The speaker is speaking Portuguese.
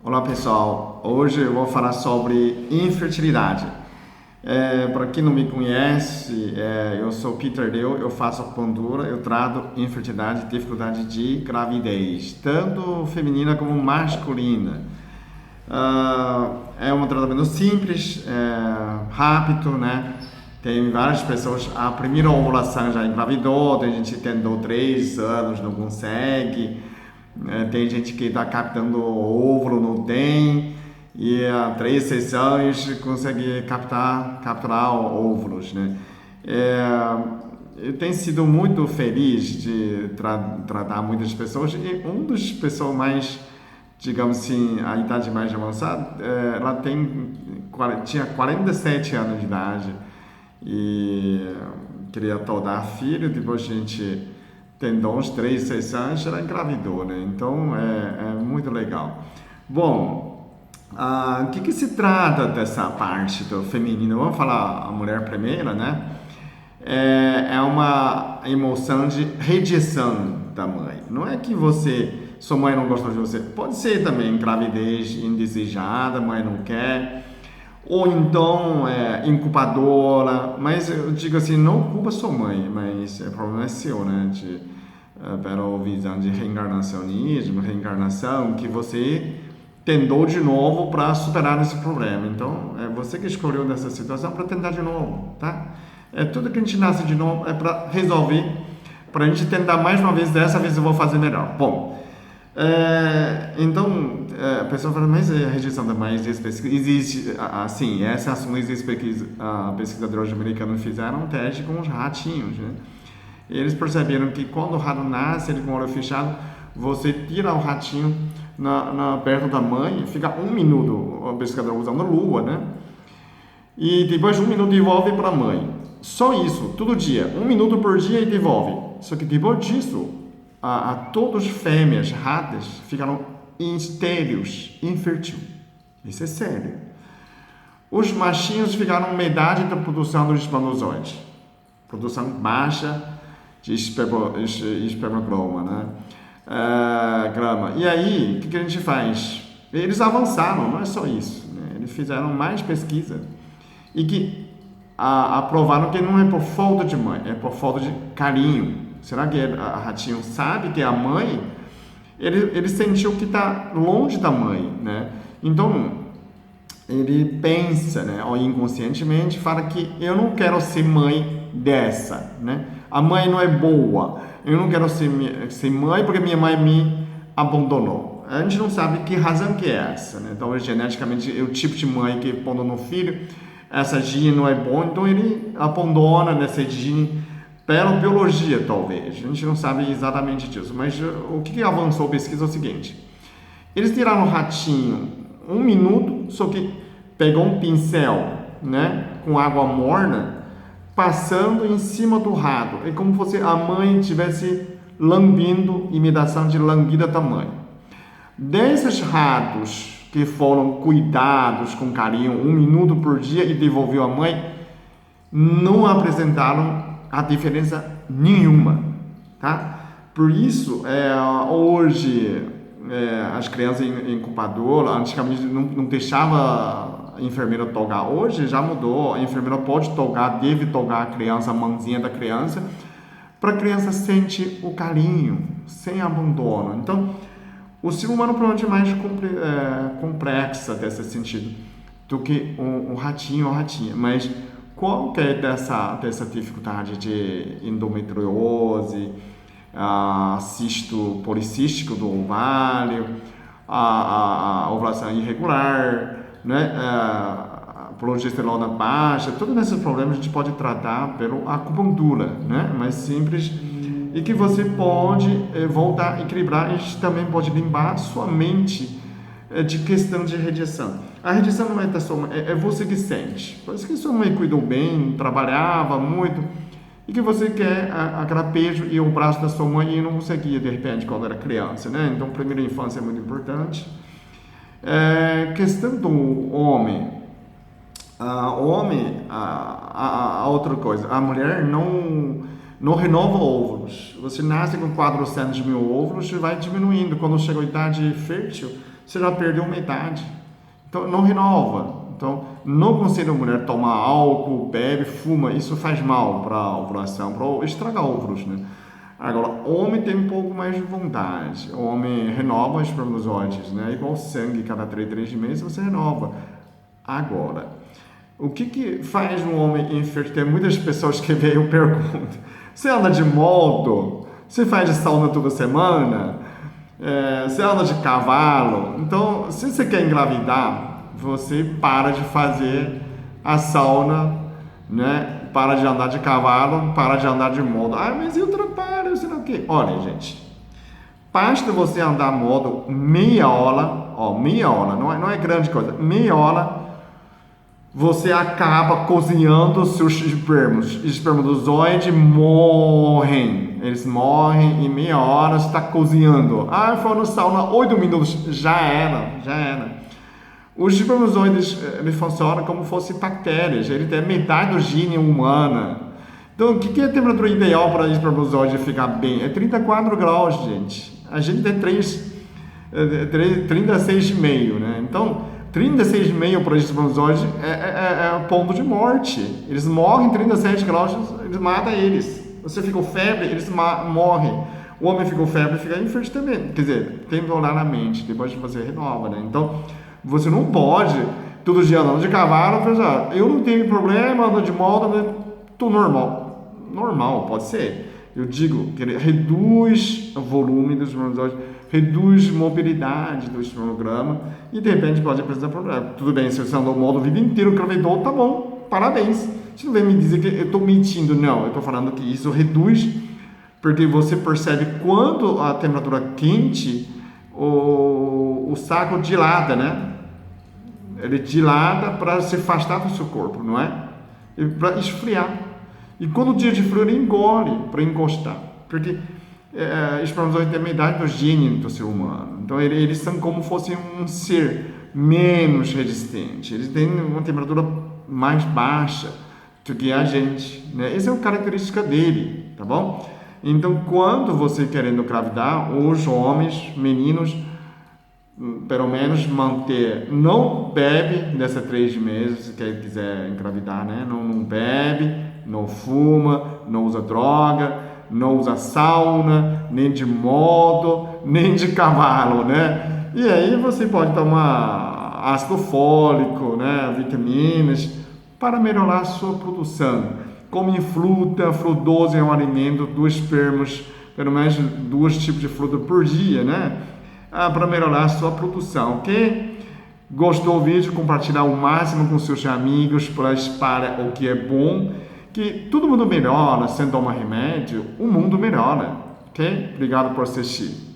Olá pessoal, hoje eu vou falar sobre infertilidade. Para quem não me conhece, eu sou Peter Deu, eu faço acupuntura, eu trato infertilidade, dificuldade de gravidez, tanto feminina como masculina. É um tratamento simples, rápido, né? Tem várias pessoas, a primeira ovulação já engravidou, tem gente que tentou 3 anos, não consegue. Tem gente que está captando óvulo, não tem, e há 3 sessões consegue capturar óvulos, né? Eu tenho sido muito feliz de tratar muitas pessoas, e uma das pessoas mais, digamos assim, a idade mais avançada, ela tinha 47 anos de idade e queria dar filho, depois a gente tentou uns 3 sessões, ela engravidou, né? Então é muito legal. Bom, o que se trata dessa parte do feminino? Vamos falar a mulher primeira, né? É uma emoção de rejeição da mãe. Não é que sua mãe não gosta de você. Pode ser também gravidez indesejada, a mãe não quer. Ou então inculpadora, mas eu digo assim, não culpa sua mãe, mas o problema é seu, né? Pela visão de reencarnacionismo, reencarnação, que você tentou de novo para superar esse problema. Então, é você que escolheu nessa situação para tentar de novo, tá? Tudo que a gente nasce de novo é para resolver, para a gente tentar mais uma vez, dessa vez eu vou fazer melhor. Bom, então, a pessoa fala, mas a rejeição da mãe existe, assim, essa assunto existe porque pesquisadores americanos fizeram um teste com os ratinhos, né? Eles perceberam que quando o rato nasce, ele com o olho fechado, você tira o ratinho perto da mãe, fica 1 minuto, o pesquisador usando luva, né? E depois de 1 minuto devolve para a mãe. Só isso, todo dia, 1 minuto por dia e devolve. Só que depois disso, todas as fêmeas, ratas, ficaram estéreis, infértil. Isso é sério. Os machinhos ficaram metade da produção dos espermatozoides. Produção baixa de espermograma, né? Grama. E aí, o que a gente faz? Eles avançaram, não é só isso, né? Eles fizeram mais pesquisa e que aprovaram que não é por falta de mãe, é por falta de carinho. Será que a ratinho sabe que é a mãe? Ele sentiu que está longe da mãe, né? Então, ele pensa, né, ou inconscientemente, fala que eu não quero ser mãe dessa, né? A mãe não é boa, eu não quero ser mãe porque minha mãe me abandonou. A gente não sabe que razão que é essa, né? Talvez geneticamente é o tipo de mãe que abandonou o filho, essa gene não é boa, então ele abandona nessa gene pela biologia, talvez. A gente não sabe exatamente disso, mas o que avançou a pesquisa é o seguinte: eles tiraram o ratinho 1 minuto, só que pegou um pincel, né, com água morna, passando em cima do rato. É como se a mãe estivesse lambendo, imitação de lambida da mãe. Desses ratos que foram cuidados com carinho 1 minuto por dia e devolveu a mãe, não apresentaram a diferença nenhuma, tá? Por isso, hoje, as crianças em incubadora, antigamente não deixava a enfermeira tocar, hoje já mudou, a enfermeira pode tocar, deve tocar a criança, a mãozinha da criança, para a criança sentir o carinho, sem abandono. Então, o ser humano provavelmente é mais complexa desse sentido do que um ratinho ou ratinha, mas qual que é dessa dificuldade de endometriose, cisto policístico do ovário, a ovulação irregular, né? Progesterona baixa, todos esses problemas a gente pode tratar pela acupuntura, né? Mais simples, e que você pode voltar a equilibrar. A gente também pode limpar sua mente de questão de rejeição. A rejeição não é da sua mãe, é você que sente. Parece que sua mãe cuidou bem, trabalhava muito, e que você quer aquele beijo e o braço da sua mãe e não conseguia, de repente, quando era criança, né? Então, primeira infância é muito importante. Questão do homem. Outra coisa, a mulher não renova óvulos. Você nasce com 400 mil óvulos e vai diminuindo. Quando chega a idade fértil, você já perdeu metade. Então, não renova. Então, não conselho a mulher tomar álcool, bebe, fuma. Isso faz mal para a ovulação, para estragar óvulos, né? Agora, homem tem um pouco mais de vontade. O homem renova os espermatozoides, né? Igual sangue, cada 3 meses você renova. Agora, o que faz um homem infértil? Tem muitas pessoas que veem e perguntam: você anda de moto? Você faz sauna toda semana? Você anda de cavalo? Então, se você quer engravidar, você para de fazer a sauna, né? Para de andar de cavalo, para de andar de moto. Ah, mas eu trabalho, sei lá o quê. Olha, gente, basta você andar a moto meia hora, não é grande coisa, meia hora, você acaba cozinhando os seus espermatozoides morrem. Eles morrem em meia hora, você está cozinhando. Ah, foi no sauna 8 minutos, já era. Os espermatozoides, ele funciona como se fossem bactérias, ele tem metade do gene humana. Então, o que é a temperatura ideal para o espermatozoide ficar bem? É 34 graus, gente. A gente tem 36,5, né? Então, 36,5 para os espermatozoides é o ponto de morte. Eles morrem em 37 graus, eles matam eles. Você ficou febre, eles morrem. O homem ficou febre, fica infértil também. Quer dizer, tem que olhar na mente, depois você renova, né? Então, você não pode todo dia andando de cavalo, pensar, eu não tenho problema, ando de moto, tô normal. Normal, pode ser. Eu digo que ele reduz o volume dos espermatozoides, reduz a mobilidade do espermograma e de repente pode apresentar problema. Tudo bem, se você andou moto a vida inteira, engravidou, tá bom, parabéns. Você não vem me dizer que eu estou mentindo, não. Eu estou falando que isso reduz, porque você percebe quando a temperatura quente, o saco dilata, né? Ele dilata para se afastar do seu corpo, não é? Para esfriar. E quando o dia de frio, ele engole para encostar. Porque espermatozoide tem a idade do gene do ser humano. Então, eles são como se fosse um ser menos resistente. Eles têm uma temperatura mais baixa do que a gente, né? Essa é uma característica dele, tá bom? Então, quando você querendo engravidar, os homens, meninos, pelo menos manter, não bebe nessas 3 meses, se quiser engravidar, né? Não bebe, não fuma, não usa droga, não usa sauna, nem de moto, nem de cavalo, né? E aí você pode tomar ácido fólico, né? Vitaminas, para melhorar a sua produção. Come fruta, frutoso é um alimento, 2 espermos, pelo menos 2 tipos de fruta por dia, né? Para melhorar a sua produção, ok? Gostou do vídeo? Compartilhar o máximo com seus amigos para espalhar o que é bom, que todo mundo melhora, sem tomar remédio, o mundo melhora, ok? Obrigado por assistir.